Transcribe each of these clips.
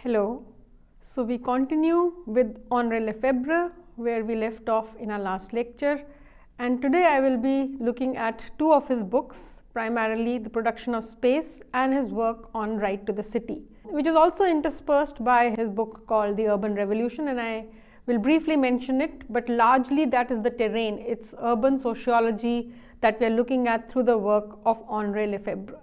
Hello. So we continue with Henri Lefebvre where we left off in our last lecture, and today I will be looking at two of his books, primarily The Production of Space and his work on Right to the City, which is also interspersed by his book called The Urban Revolution, and I will briefly mention it, but largely that is the terrain. It's urban sociology that we are looking at through the work of Henri Lefebvre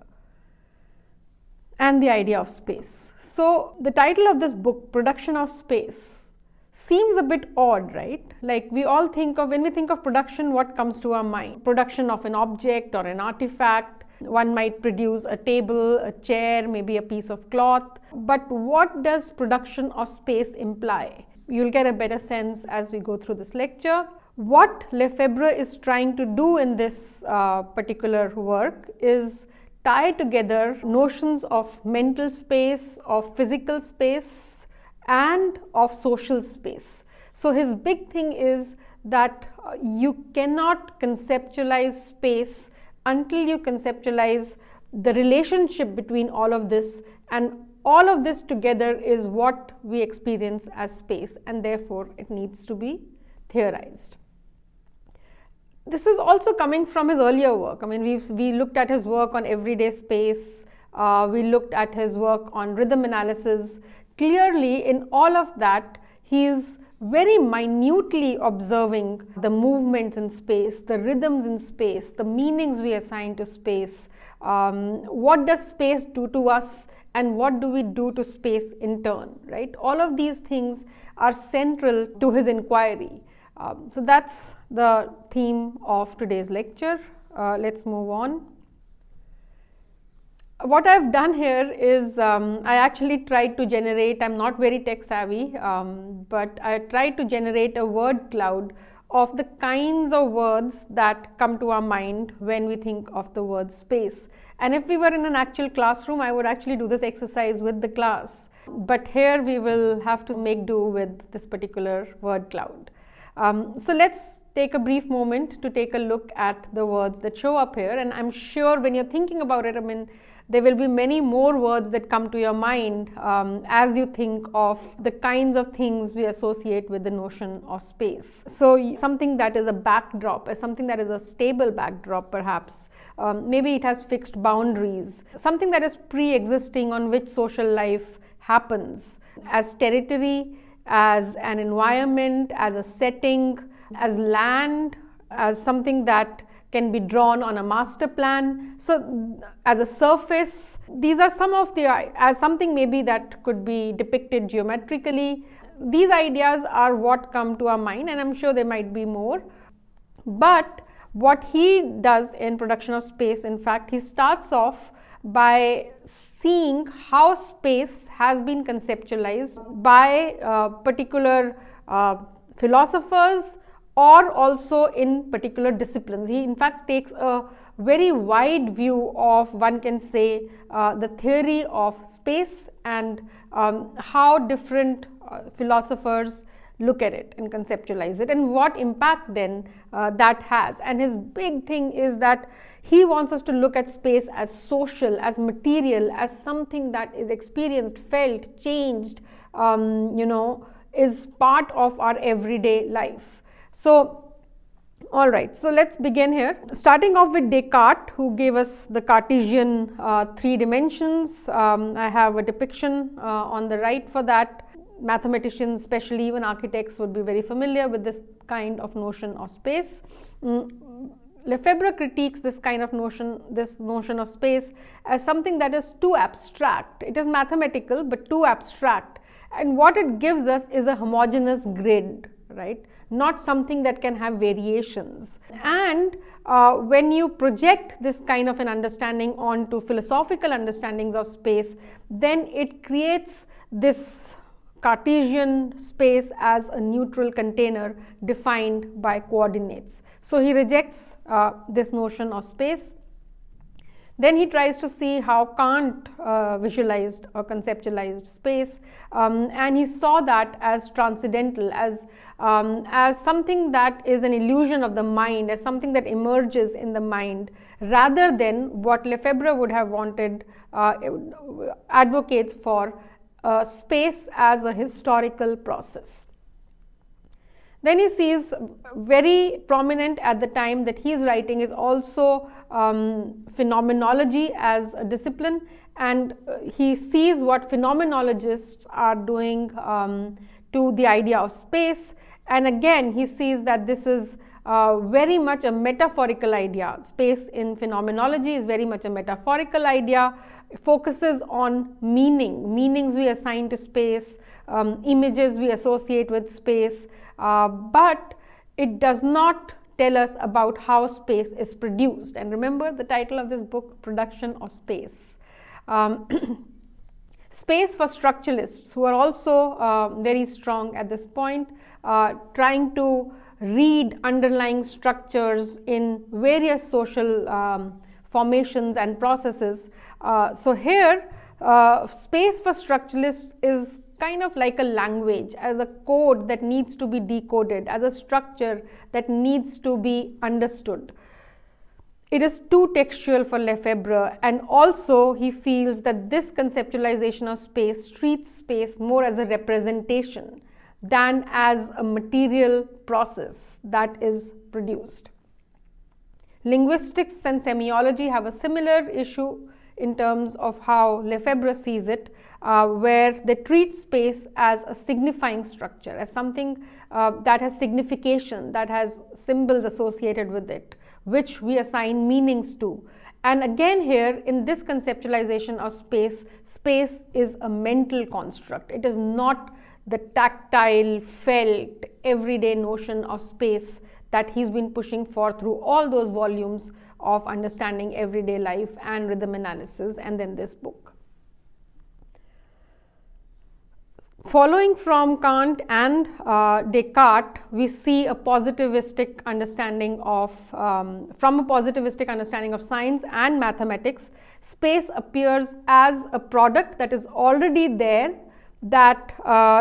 and the idea of space. So the title of this book, Production of Space, seems a bit odd, right? Like we all think of, when we think of production, what comes to our mind? Production of an object or an artifact. One might produce a table, a chair, maybe a piece of cloth. But what does production of space imply? You'll get a better sense as we go through this lecture. What Lefebvre is trying to do in this particular work is tie together notions of mental space, of physical space, and of social space. So his big thing is that you cannot conceptualize space until you conceptualize the relationship between all of this, and all of this together is what we experience as space, and therefore it needs to be theorized. This is also coming from his earlier work. I mean, we looked at his work on everyday space, we looked at his work on rhythm analysis. Clearly, in all of that, he is very minutely observing the movements in space, the rhythms in space, the meanings we assign to space, what does space do to us, and what do we do to space in turn, right? All of these things are central to his inquiry. So that's the theme of today's lecture. Let's move on. What I've done here is I actually tried to generate, I'm not very tech savvy, but I tried to generate a word cloud of the kinds of words that come to our mind when we think of the word space. And if we were in an actual classroom, I would actually do this exercise with the class. But here we will have to make do with this particular word cloud. So let's take a brief moment to take a look at the words that show up here, and I'm sure when you're thinking about it, I mean, there will be many more words that come to your mind as you think of the kinds of things we associate with the notion of space. So something that is a backdrop, something that is a stable backdrop perhaps, maybe it has fixed boundaries, something that is pre-existing on which social life happens, as territory, as an environment, as a setting, as land, as something that can be drawn on a master plan. So as a surface, these are some of the, as something maybe that could be depicted geometrically. These ideas are what come to our mind, and I'm sure there might be more. But what he does in Production of Space, in fact, he starts off by seeing how space has been conceptualized by particular philosophers or also in particular disciplines. He in fact takes a very wide view of, one can say, the theory of space and how different philosophers look at it and conceptualize it, and what impact then that has. And his big thing is that he wants us to look at space as social, as material, as something that is experienced, felt, changed, is part of our everyday life. So, all right, so let's begin here. Starting off with Descartes, who gave us the Cartesian 3 dimensions. I have a depiction on the right for that. Mathematicians, especially even architects, would be very familiar with this kind of notion of space. Lefebvre critiques this kind of notion, this notion of space, as something that is too abstract. It is mathematical, but too abstract. And what it gives us is a homogeneous grid, right? Not something that can have variations. And when you project this kind of an understanding onto philosophical understandings of space, then it creates this Cartesian space as a neutral container defined by coordinates. So he rejects this notion of space. Then he tries to see how Kant visualized or conceptualized space, and he saw that as transcendental, as something that is an illusion of the mind, as something that emerges in the mind, rather than what Lefebvre would have wanted, advocates for space as a historical process. Then he sees very prominent at the time that he is writing is also phenomenology as a discipline, and he sees what phenomenologists are doing to the idea of space, and again he sees that this is very much a metaphorical idea. Space in phenomenology is very much a metaphorical idea. It focuses on meanings we assign to space, images we associate with space, but it does not tell us about how space is produced. And remember the title of this book, Production of Space. Space for structuralists, who are also very strong at this point, trying to read underlying structures in various social formations and processes. So here, space for structuralists is kind of like a language, as a code that needs to be decoded, as a structure that needs to be understood. It is too textual for Lefebvre, and also he feels that this conceptualization of space treats space more as a representation than as a material process that is produced. Linguistics and semiology have a similar issue in terms of how Lefebvre sees it, where they treat space as a signifying structure, as something that has signification, that has symbols associated with it, which we assign meanings to. And again here, in this conceptualization of space, space is a mental construct. It is not the tactile, felt, everyday notion of space that he's been pushing for through all those volumes of Understanding Everyday Life and Rhythm Analysis, and then this book. Following from Kant and Descartes, we see a positivistic understanding of, from a positivistic understanding of science and mathematics, space appears as a product that is already there, that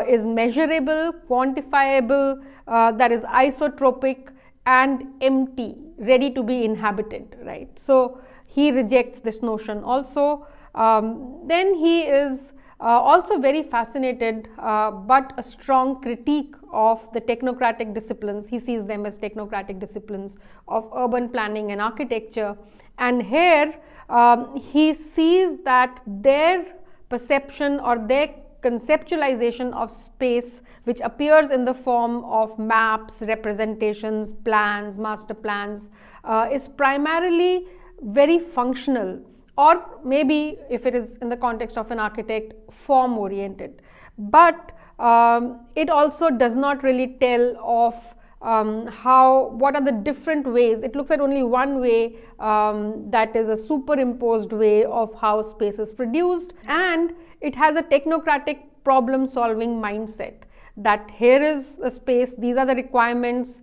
is measurable, quantifiable, that is isotropic and empty, ready to be inhabited, right? So he rejects this notion also. Then he is also very fascinated, but a strong critique of the technocratic disciplines. He sees them as technocratic disciplines of urban planning and architecture. And here he sees that their perception or their conceptualization of space, which appears in the form of maps, representations, plans, master plans, is primarily very functional, or maybe if it is in the context of an architect, form oriented. But it also does not really tell of what are the different ways. It looks at only one way, that is a superimposed way of how space is produced, and it has a technocratic problem solving mindset, that here is a space, these are the requirements,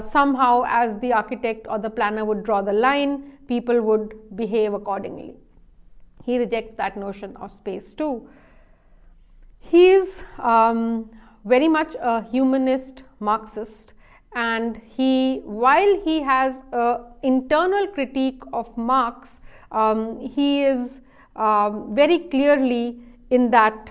somehow as the architect or the planner would draw the line, people would behave accordingly. He rejects that notion of space too. He is very much a humanist Marxist, and while he has an internal critique of Marx, he is very clearly in that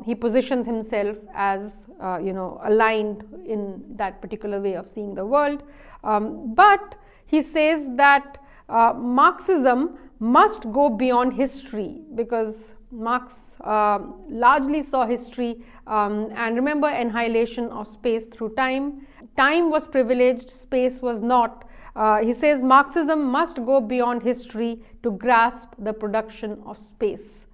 he positions himself as aligned in that particular way of seeing the world, but he says that Marxism must go beyond history, because Marx largely saw history, and remember, annihilation of space through time. Time was privileged, space was not. He says Marxism must go beyond history to grasp the production of space.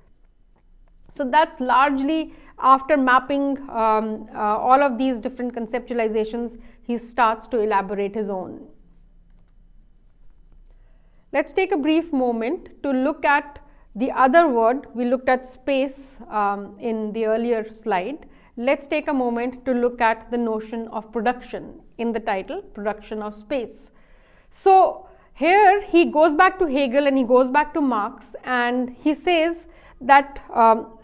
So that's largely, after mapping all of these different conceptualizations, he starts to elaborate his own. Let's take a brief moment to look at the other word. We looked at space in the earlier slide. Let's take a moment to look at the notion of production in the title, Production of Space. So here he goes back to Hegel and he goes back to Marx, and he says that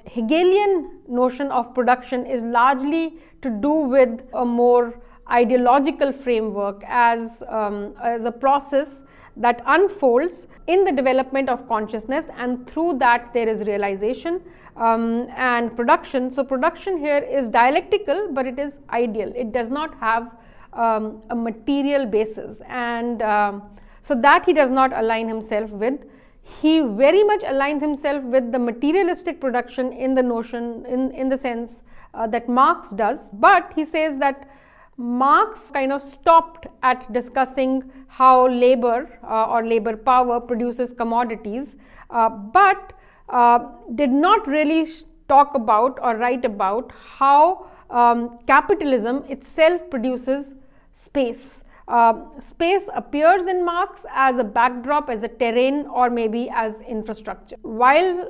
Hegelian notion of production is largely to do with a more ideological framework, as a process that unfolds in the development of consciousness, and through that there is realization and production. So production here is dialectical, but it is ideal. It does not have a material basis, and so that he does not align himself with. He very much aligns himself with the materialistic production in the notion, in the sense that Marx does, but he says that Marx kind of stopped at discussing how labor or labor power produces commodities, but did not really talk about or write about how capitalism itself produces space. Space appears in Marx as a backdrop, as a terrain, or maybe as infrastructure. While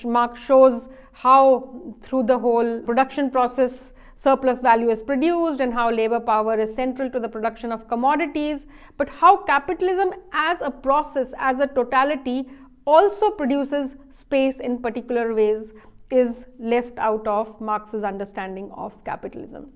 Marx shows how through the whole production process surplus value is produced and how labor power is central to the production of commodities, but how capitalism as a process, as a totality, also produces space in particular ways, is left out of Marx's understanding of capitalism.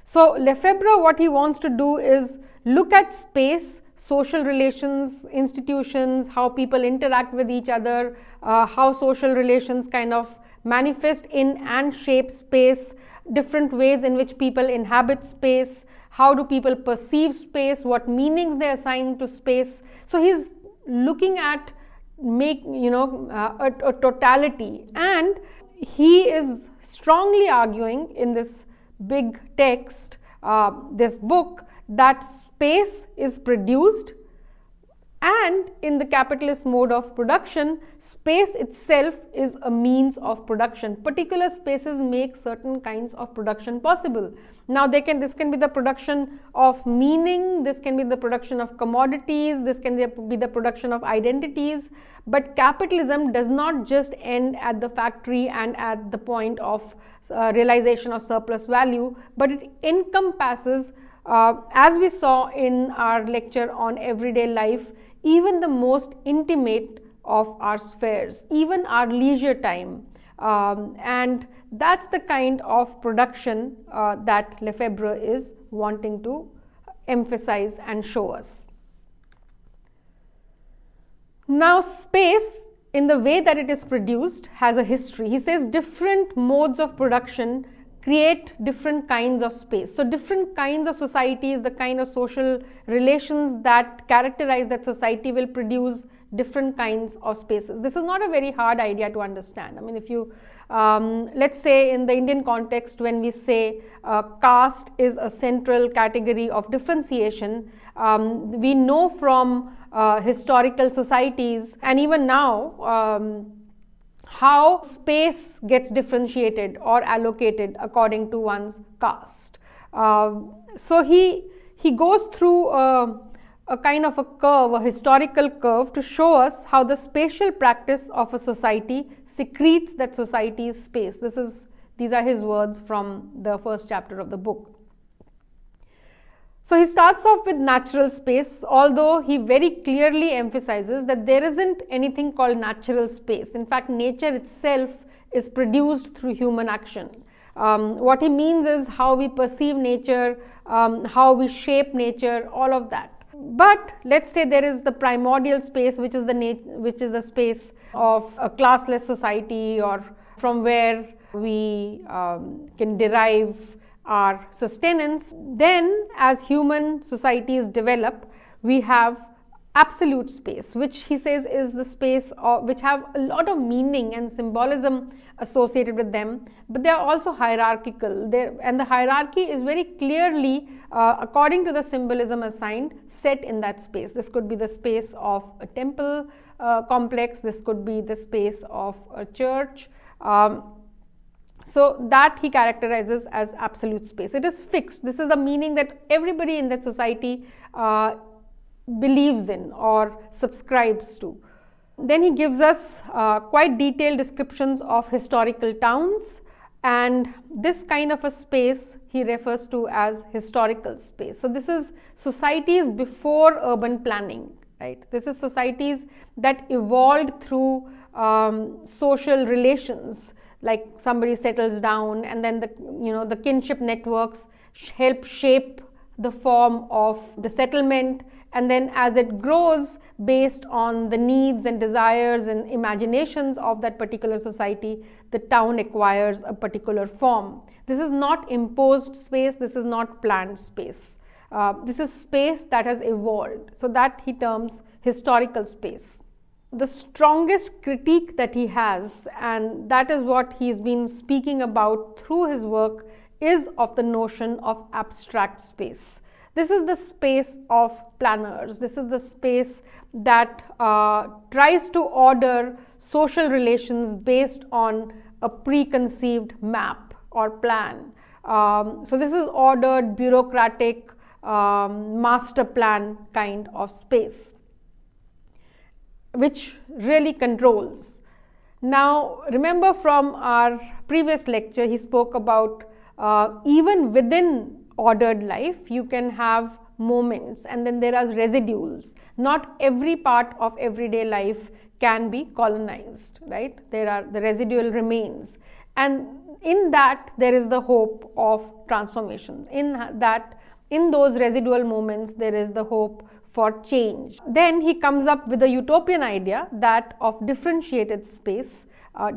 So Lefebvre, what he wants to do is look at space, social relations, institutions, how people interact with each other, how social relations kind of manifest in and shape space, different ways in which people inhabit space, how do people perceive space, what meanings they assign to space. So he's looking at a totality, and he is strongly arguing in this big text, this book, that space is produced, and in the capitalist mode of production, space itself is a means of production. Particular spaces make certain kinds of production possible. Now this can be the production of meaning, this can be the production of commodities, this can be the production of identities, but capitalism does not just end at the factory and at the point of realization of surplus value, but it encompasses, as we saw in our lecture on everyday life, even the most intimate of our spheres, even our leisure time, and that's the kind of production that Lefebvre is wanting to emphasize and show us. Now, space, in the way that it is produced, has a history. He says different modes of production create different kinds of space. So different kinds of societies, the kind of social relations that characterize that society, will produce different kinds of spaces. This is not a very hard idea to understand. I mean, if you let's say in the Indian context, when we say caste is a central category of differentiation, we know from historical societies and even now how space gets differentiated or allocated according to one's caste. So he goes through a kind of a curve, a historical curve, to show us how the spatial practice of a society secretes that society's space. These are his words from the first chapter of the book. So he starts off with natural space, although he very clearly emphasizes that there isn't anything called natural space. In fact, nature itself is produced through human action. What he means is how we perceive nature, how we shape nature, all of that. But let's say there is the primordial space, which is the space of a classless society, or from where we can derive our sustenance. Then, as human societies develop, we have absolute space, which he says is the space which have a lot of meaning and symbolism associated with them, but they are also hierarchical. And the hierarchy is very clearly, according to the symbolism assigned, set in that space. This could be the space of a temple complex, this could be the space of a church. So that he characterizes as absolute space. It is fixed. This is the meaning that everybody in that society believes in or subscribes to. Then he gives us quite detailed descriptions of historical towns, and this kind of a space he refers to as historical space. So this is societies before urban planning, right? This is societies that evolved through social relations, like somebody settles down, and then the kinship networks help shape the form of the settlement, and then as it grows based on the needs and desires and imaginations of that particular society, the town acquires a particular form. This is not imposed space, this is not planned space. This is space that has evolved, so that he terms historical space. The strongest critique that he has, and that is what he's been speaking about through his work, is of the notion of abstract space. This is the space of planners. This is the space that tries to order social relations based on a preconceived map or plan. So this is ordered, bureaucratic, master plan kind of space, which really controls. Now, remember from our previous lecture, he spoke about even within ordered life, you can have moments, and then there are residuals. Not every part of everyday life can be colonized, right? There are the residual remains, and in that there is the hope of transformation. In those residual moments, there is the hope for change. Then he comes up with a utopian idea, that of differentiated space.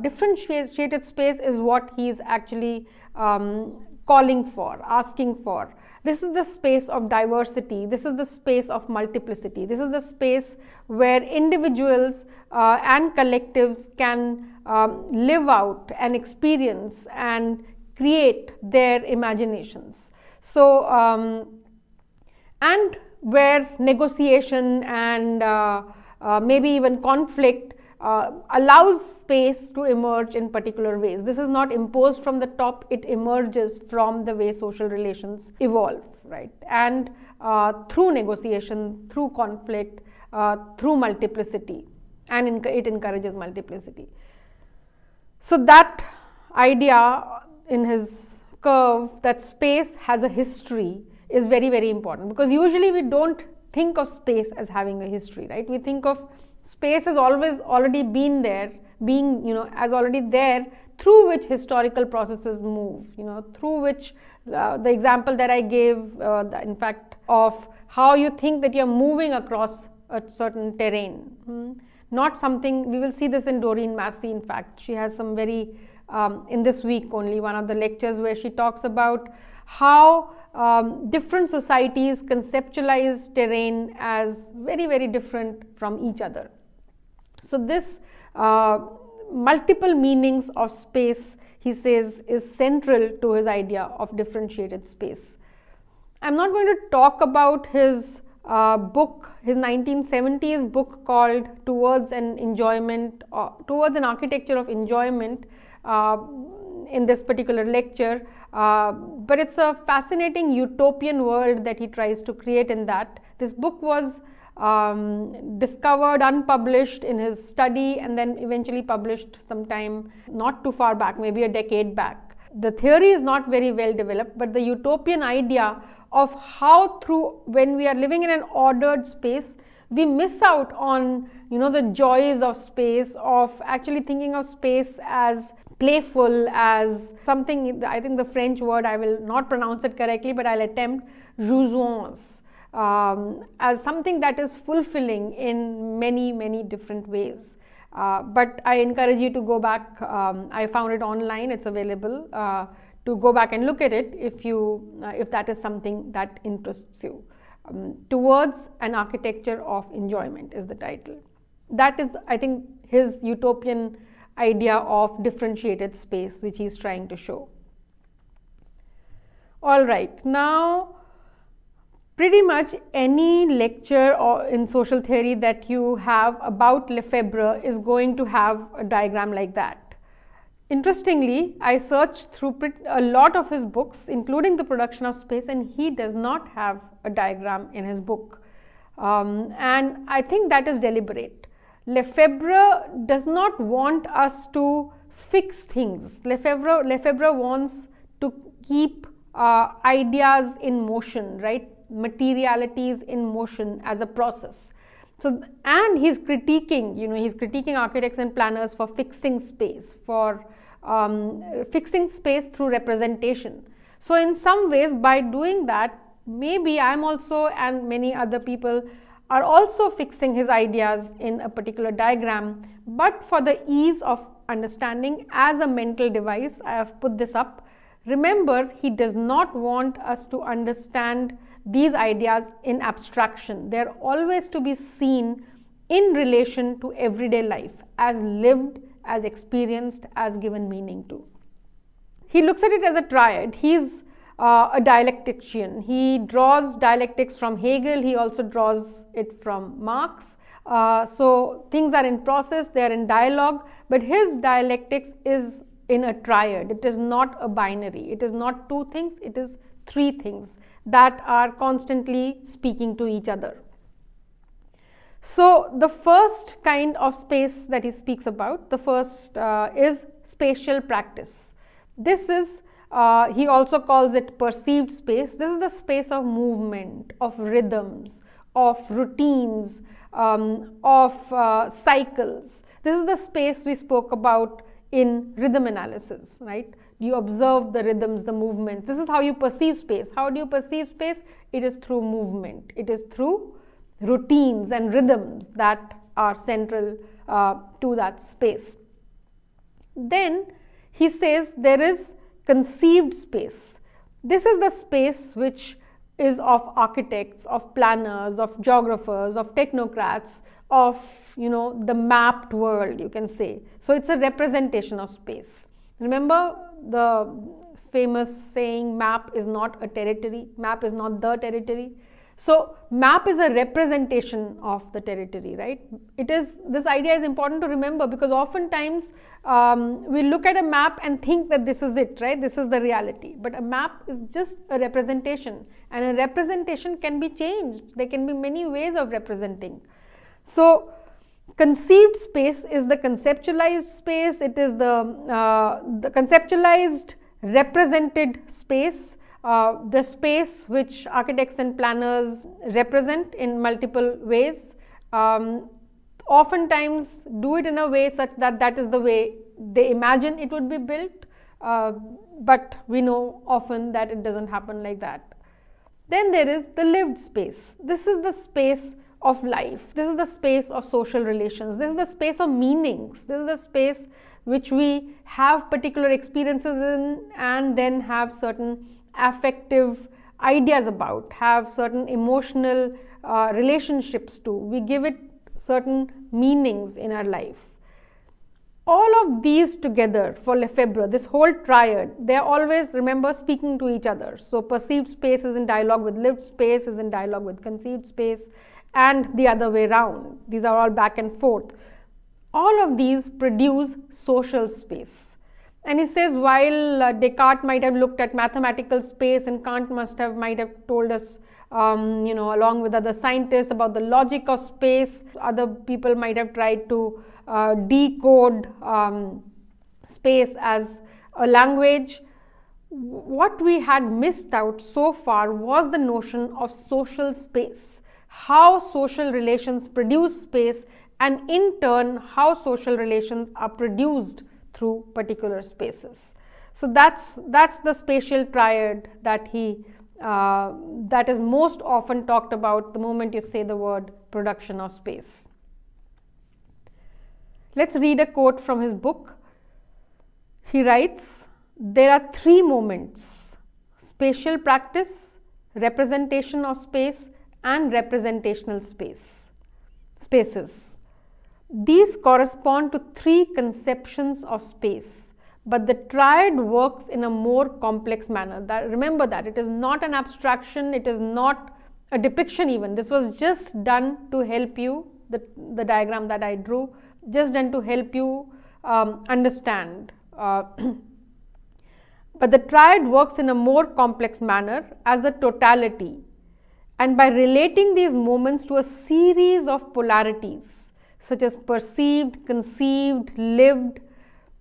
Differentiated space is what he is actually calling for, asking for. This is the space of diversity, this is the space of multiplicity, this is the space where individuals and collectives can live out and experience and create their imaginations. So, and where negotiation and maybe even conflict allows space to emerge in particular ways. This is not imposed from the top, it emerges from the way social relations evolve, right? And through negotiation, through conflict, through multiplicity, and it encourages multiplicity. So that idea in his curve, that space has a history, is very, very important, because usually we don't think of space as having a history, right? We think of space has already been there, as already there, through which historical processes move, through which the example that I gave, in fact, of how you think that you're moving across a certain terrain. Not something, we will see this in Doreen Massey, in fact. She has some very, in this week only, one of the lectures where she talks about how different societies conceptualize terrain as very, very different from each other. So this multiple meanings of space, he says, is central to his idea of differentiated space. I'm not going to talk about his book, his 1970s book called Towards an Architecture of Enjoyment in this particular lecture, but it's a fascinating utopian world that he tries to create in that. This book was discovered unpublished in his study, and then eventually published sometime not too far back, maybe a decade back. The theory is not very well developed, but the utopian idea of how when we are living in an ordered space, we miss out on the joys of space, of actually thinking of space as playful, as something, I think the French word, I will not pronounce it correctly, but I'll attempt, jouissance, as something that is fulfilling in many, many different ways. But I encourage you to go back. I found it online, it's available, to go back and look at it if that is something that interests you. Towards an Architecture of Enjoyment is the title. That is, I think, his utopian idea of differentiated space, which he is trying to show. All right, now pretty much any lecture or in social theory that you have about Lefebvre is going to have a diagram like that. Interestingly, I searched through a lot of his books, including The Production of Space, and he does not have a diagram in his book. And I think that is deliberate. Lefebvre does not want us to fix things. Lefebvre wants to keep ideas in motion, right? Materialities in motion as a process. So, and he's critiquing, he's critiquing architects and planners for fixing space, for fixing space through representation. So in some ways, by doing that, maybe I'm also, and many other people are also fixing his ideas in a particular diagram, but for the ease of understanding as a mental device, I have put this up. Remember, he does not want us to understand these ideas in abstraction. They are always to be seen in relation to everyday life, as lived, as experienced, as given meaning to. He looks at it as a triad. He's a dialectician. He draws dialectics from Hegel. He also draws it from Marx. So things are in process, they are in dialogue, but his dialectics is in a triad. It is not a binary. It is not two things, it is three things that are constantly speaking to each other. So the first kind of space that he speaks about, the first is spatial practice. This is, he also calls it perceived space. This is the space of movement, of rhythms, of routines, of cycles. This is the space we spoke about in rhythm analysis, right? You observe the rhythms, the movements. This is how you perceive space. How do you perceive space? It is through movement. It is through routines and rhythms that are central to that space. Then he says there is conceived space. This is the space which is of architects, of planners, of geographers, of technocrats, of the mapped world, you can say. So it's a representation of space. Remember the famous saying, map is not a territory, map is not the territory. So map is a representation of the territory, right? This idea is important to remember, because oftentimes we look at a map and think that this is it, right? This is the reality. But a map is just a representation, and a representation can be changed. There can be many ways of representing. So conceived space is the conceptualized space. It is the conceptualized represented space. The space which architects and planners represent in multiple ways, oftentimes do it in a way such that that is the way they imagine it would be built, but we know often that it doesn't happen like that. Then there is the lived space. This is the space of life. This is the space of social relations. This is the space of meanings. This is the space which we have particular experiences in and then have certain affective ideas about, have certain emotional relationships to. We give it certain meanings in our life. All of these together for Lefebvre, this whole triad, they are always, remember, speaking to each other. So perceived space is in dialogue with lived space, is in dialogue with conceived space, and the other way around. These are all back and forth. All of these produce social space. And he says, while Descartes might have looked at mathematical space, and Kant might have told us, along with other scientists, about the logic of space, other people might have tried to decode space as a language. What we had missed out so far was the notion of social space, how social relations produce space, and in turn, how social relations are produced through particular spaces. So that's the spatial triad that that is most often talked about the moment you say the word production of space. Let's read a quote from his book. He writes, "There are three moments: spatial practice, representation of space, and representational spaces. These correspond to three conceptions of space, but the triad works in a more complex manner." Remember that it is not an abstraction, it is not a depiction even. This was just done to help you, the diagram that I drew, just done to help you understand. But the triad works in a more complex manner as a totality, and by relating these moments to a series of polarities, such as perceived, conceived, lived,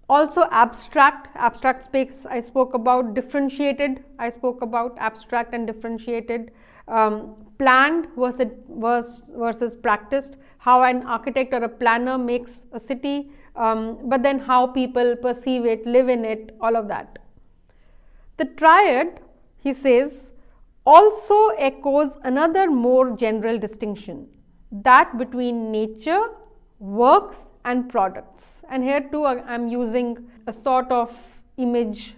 also abstract space I spoke about, differentiated I spoke about, abstract and differentiated, planned versus practiced, how an architect or a planner makes a city, but then how people perceive it, live in it, all of that. The triad, he says, also echoes another more general distinction, that between nature, works and products. And here too I am using a sort of image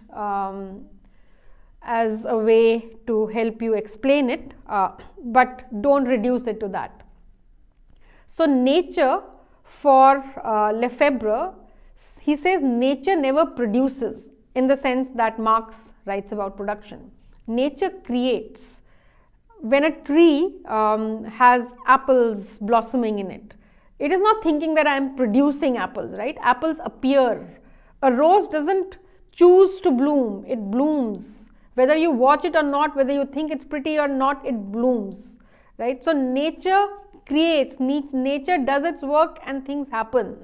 as a way to help you explain it, but don't reduce it to that. So nature for Lefebvre, he says nature never produces in the sense that Marx writes about production. Nature creates. When a tree has apples blossoming in it, it is not thinking that I am producing apples, right? Apples appear. A rose doesn't choose to bloom, it blooms. Whether you watch it or not, whether you think it's pretty or not, it blooms, right? So nature creates, nature does its work and things happen.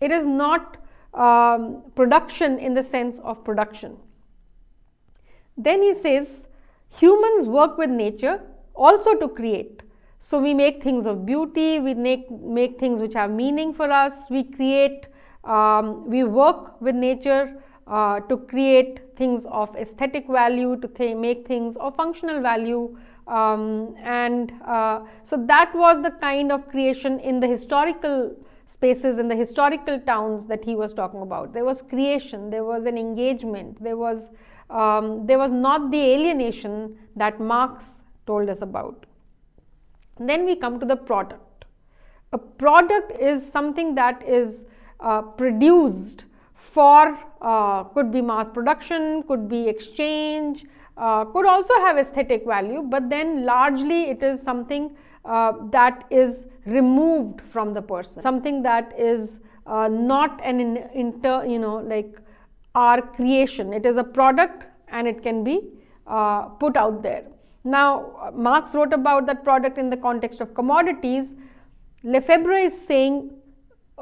It is not production in the sense of production. Then he says, humans work with nature also to create. So we make things of beauty, we make things which have meaning for us, we create, we work with nature to create things of aesthetic value, to make things of functional value, so that was the kind of creation in the historical spaces, in the historical towns that he was talking about. There was creation, there was an engagement, there was not the alienation that Marx told us about. Then we come to the product. A product is something that is produced for, could be mass production, could be exchange, could also have aesthetic value, but then largely it is something that is removed from the person, something that is not an like our creation. It is a product and it can be put out there. Now Marx wrote about that product in the context of commodities. Lefebvre is saying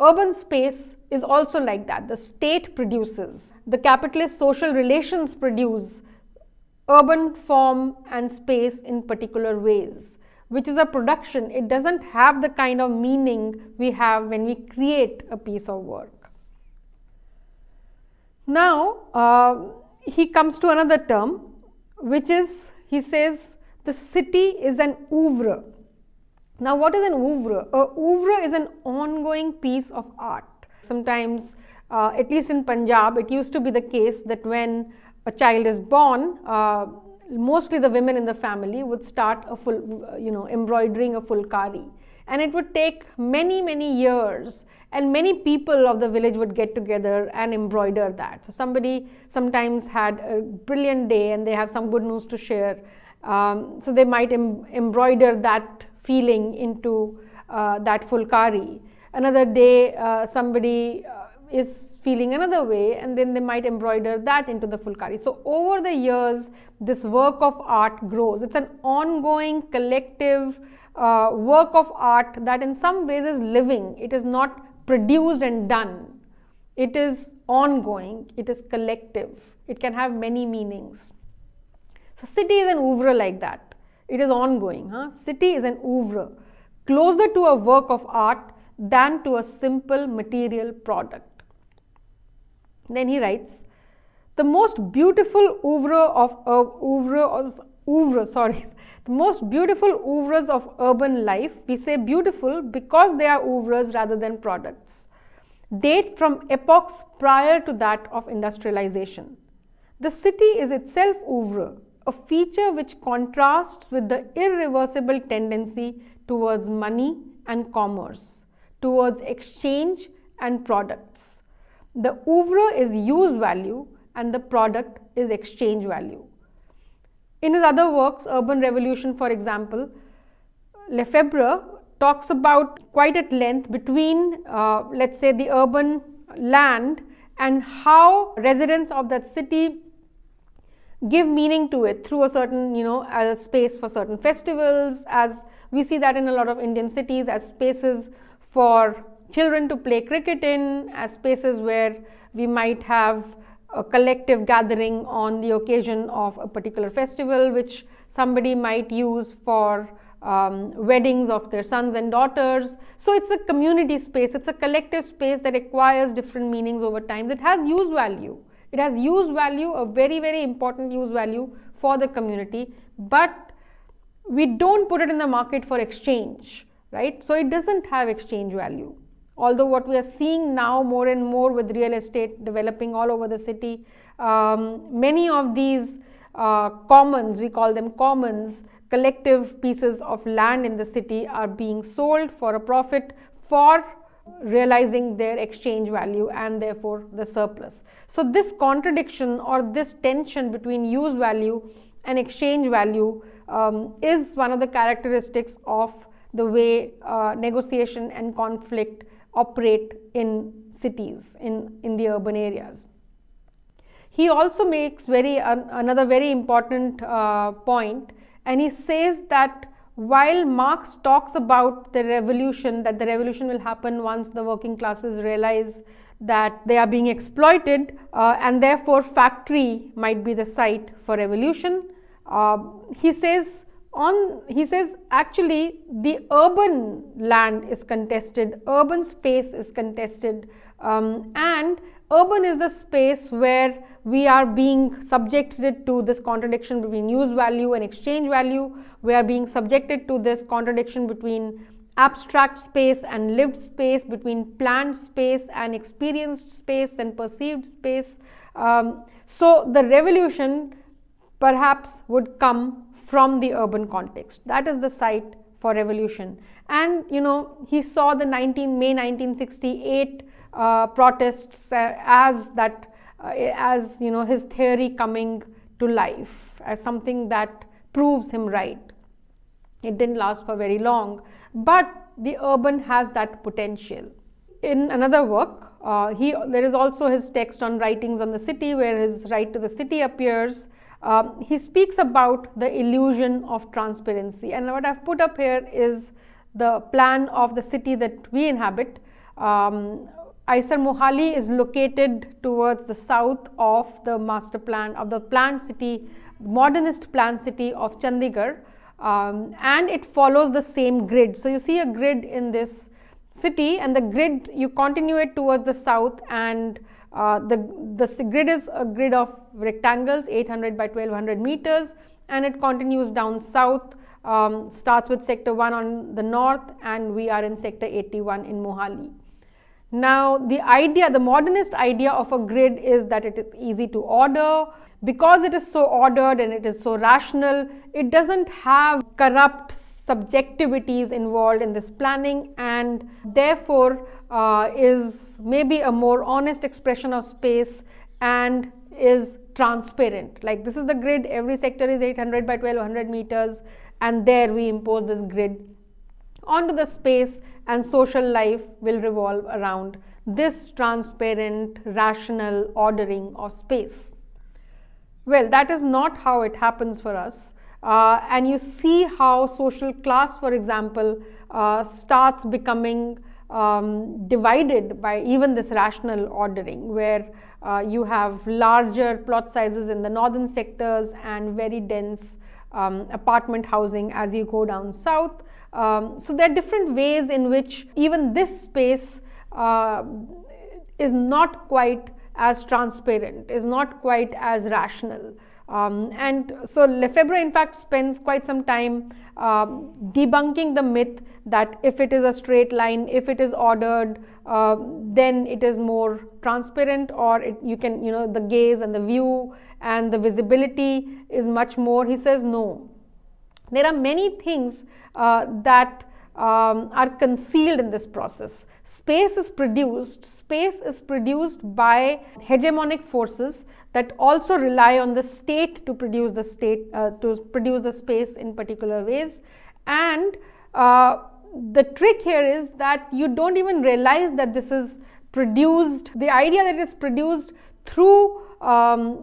urban space is also like that. The state produces, the capitalist social relations produce urban form and space in particular ways, which is a production. It doesn't have the kind of meaning we have when we create a piece of work. Now he comes to another term, which is, he says, the city is an oeuvre. Now what is an oeuvre? A oeuvre is an ongoing piece of art. Sometimes, at least in Punjab, it used to be the case that when a child is born, mostly the women in the family would start a full, embroidering a fulkari. And it would take many, many years, and many people of the village would get together and embroider that. So somebody sometimes had a brilliant day and they have some good news to share. So they might embroider that feeling into that fulkari. Another day, somebody is feeling another way, and then they might embroider that into the fulkari. So over the years, this work of art grows. It's an ongoing collective work of art that in some ways is living. It is not produced and done. It is ongoing. It is collective. It can have many meanings. So city is an oeuvre like that. It is ongoing. City is an oeuvre, closer to a work of art than to a simple material product. Then he writes, the most beautiful the most beautiful oeuvres of urban life, we say beautiful because they are oeuvres rather than products, date from epochs prior to that of industrialization. The city is itself oeuvre, a feature which contrasts with the irreversible tendency towards money and commerce, towards exchange and products. The oeuvre is use value and the product is exchange value. In his other works, Urban Revolution, for example, Lefebvre talks about quite at length between, let's say, the urban land and how residents of that city give meaning to it through a certain, as a space for certain festivals, as we see that in a lot of Indian cities, as spaces for children to play cricket in, as spaces where we might have a collective gathering on the occasion of a particular festival, which somebody might use for weddings of their sons and daughters. So it's a community space, it's a collective space that acquires different meanings over time. It has use value. It has use value, a very, very important use value for the community, but we don't put it in the market for exchange, right? So it doesn't have exchange value. Although what we are seeing now more and more with real estate developing all over the city, many of these commons, we call them commons, collective pieces of land in the city are being sold for a profit for realizing their exchange value and therefore the surplus. So this contradiction or this tension between use value and exchange value is one of the characteristics of the way negotiation and conflict operate in cities, in the urban areas. He also makes another very important point, and he says that while Marx talks about the revolution, that the revolution will happen once the working classes realize that they are being exploited, and therefore factory might be the site for revolution. He says actually the urban land is contested, urban space is contested, and urban is the space where we are being subjected to this contradiction between use value and exchange value. We are being subjected to this contradiction between abstract space and lived space, between planned space and experienced space and perceived space. So the revolution perhaps would come from the urban context. That is the site for revolution. And he saw the May 1968 protests as his theory coming to life, as something that proves him right. It didn't last for very long, but the urban has that potential. In another work, there is also his text on writings on the city, where his Right to the City appears. He speaks about the illusion of transparency, and what I've put up here is the plan of the city that we inhabit. Aisar Mohali is located towards the south of the master plan of the planned city, modernist planned city of Chandigarh, and it follows the same grid. So you see a grid in this city, and the grid, you continue it towards the south, and the grid is a grid of rectangles, 800 by 1200 meters, and it continues down south, starts with sector 1 on the north, and we are in sector 81 in Mohali. Now the modernist idea of a grid is that it is easy to order. Because it is so ordered and it is so rational, it doesn't have corrupt subjectivities involved in this planning, and therefore is maybe a more honest expression of space and is transparent. Like, this is the grid, every sector is 800 by 1200 meters, and there we impose this grid onto the space, and social life will revolve around this transparent, rational ordering of space. Well, that is not how it happens for us. And you see how social class, for example, starts becoming divided by even this rational ordering, where you have larger plot sizes in the northern sectors and very dense apartment housing as you go down south. So there are different ways in which even this space is not quite as transparent, is not quite as rational. And so Lefebvre in fact spends quite some time debunking the myth that if it is a straight line, if it is ordered, then it is more transparent, or you can, the gaze and the view and the visibility is much more. He says no. There are many things that are concealed in this process. Space is produced by hegemonic forces that also rely on the state to produce the space in particular ways. And the trick here is that you don't even realize that this is produced, the idea that it is produced through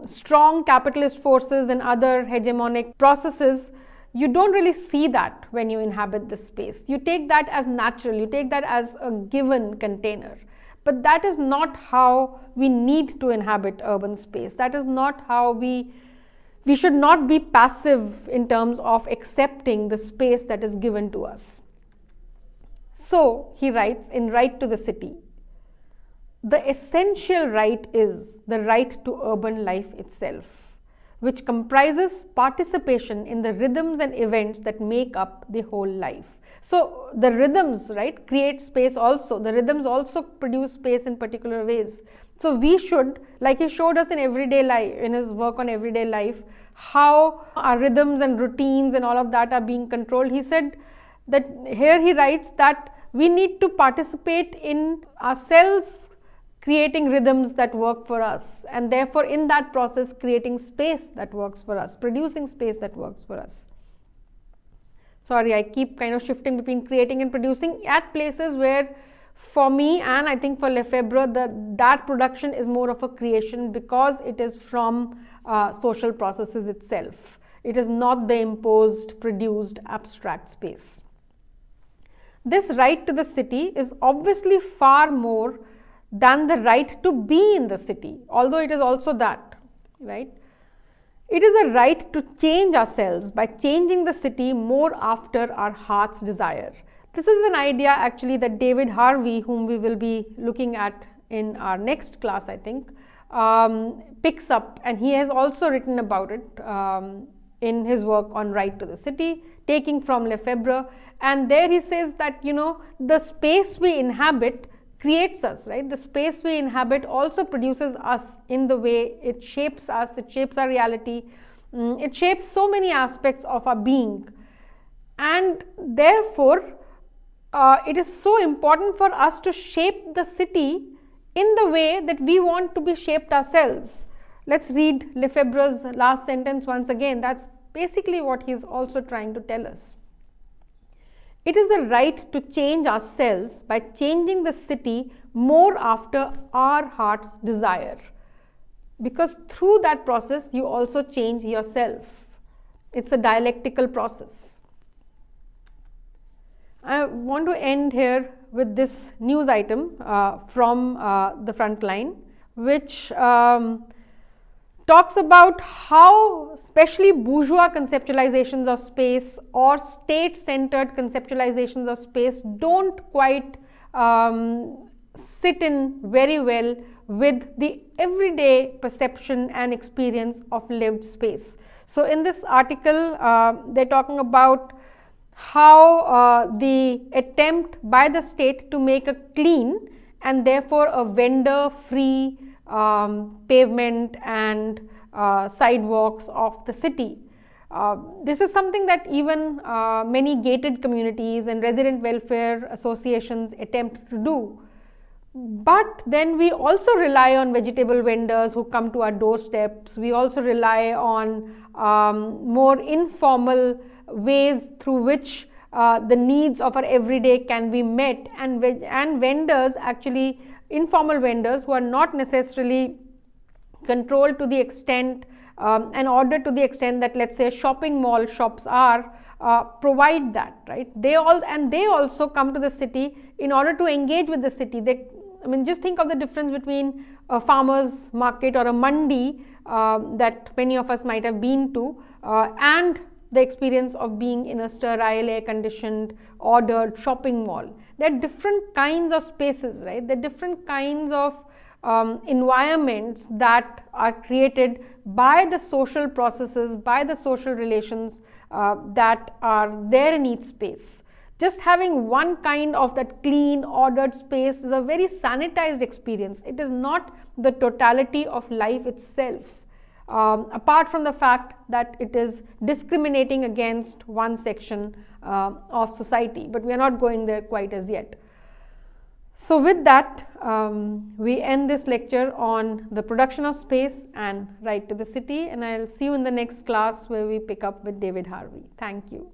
strong capitalist forces and other hegemonic processes. You don't really see that when you inhabit this space. You take that as natural, you take that as a given container. but that is not how we need to inhabit urban space. That is not how we should not be passive in terms of accepting the space that is given to us. So he writes in Right to the City, the essential right is the right to urban life itself, which comprises participation in the rhythms and events that make up the whole life. So the rhythms, right, create space also. The rhythms also produce space in particular ways. So we should, like he showed us in everyday life, in his work on everyday life, how our rhythms and routines and all of that are being controlled. He said that here he writes that we need to participate in ourselves creating rhythms that work for us, and therefore in that process creating space that works for us, producing space that works for us. Sorry, I keep kind of shifting between creating and producing at places where, for me and I think for Lefebvre, that production is more of a creation because it is from social processes itself. It is not the imposed, produced, abstract space. This right to the city is obviously far more than the right to be in the city, although it is also that, right? It is a right to change ourselves by changing the city more after our heart's desire. This is an idea actually that David Harvey, whom we will be looking at in our next class, I think, picks up, and he has also written about it in his work on Right to the City, taking from Lefebvre, and there he says that, you know, the space we inhabit creates us, right? The space we inhabit also produces us in the way it shapes us, it shapes our reality, it shapes so many aspects of our being, and therefore it is so important for us to shape the city in the way that we want to be shaped ourselves. Let's read Lefebvre's last sentence once again. That's basically what he's also trying to tell us. It is a right to change ourselves by changing the city more after our heart's desire, because through that process you also change yourself. It's a dialectical process. I want to end here with this news item from the Frontline, which talks about how especially bourgeois conceptualizations of space or state-centered conceptualizations of space don't quite sit in very well with the everyday perception and experience of lived space. So in this article, they're talking about how the attempt by the state to make a clean and therefore a vendor-free pavement and sidewalks of the city. This is something that even many gated communities and resident welfare associations attempt to do. But then we also rely on vegetable vendors who come to our doorsteps. We also rely on more informal ways through which the needs of our everyday can be met, and vendors, actually informal vendors who are not necessarily controlled to the extent and ordered to the extent that, let's say, shopping mall shops are, provide that, right? They also come to the city in order to engage with the city. Just think of the difference between a farmer's market or a mandi that many of us might have been to and the experience of being in a sterile, air-conditioned, ordered shopping mall. There are different kinds of spaces, right? There are different kinds of environments that are created by the social processes, by the social relations that are there in each space. Just having one kind of that clean, ordered space is a very sanitized experience. It is not the totality of life itself. Apart from the fact that it is discriminating against one section of society, but we are not going there quite as yet. So with that, we end this lecture on the production of space and Right to the City, and I'll see you in the next class where we pick up with David Harvey. Thank you.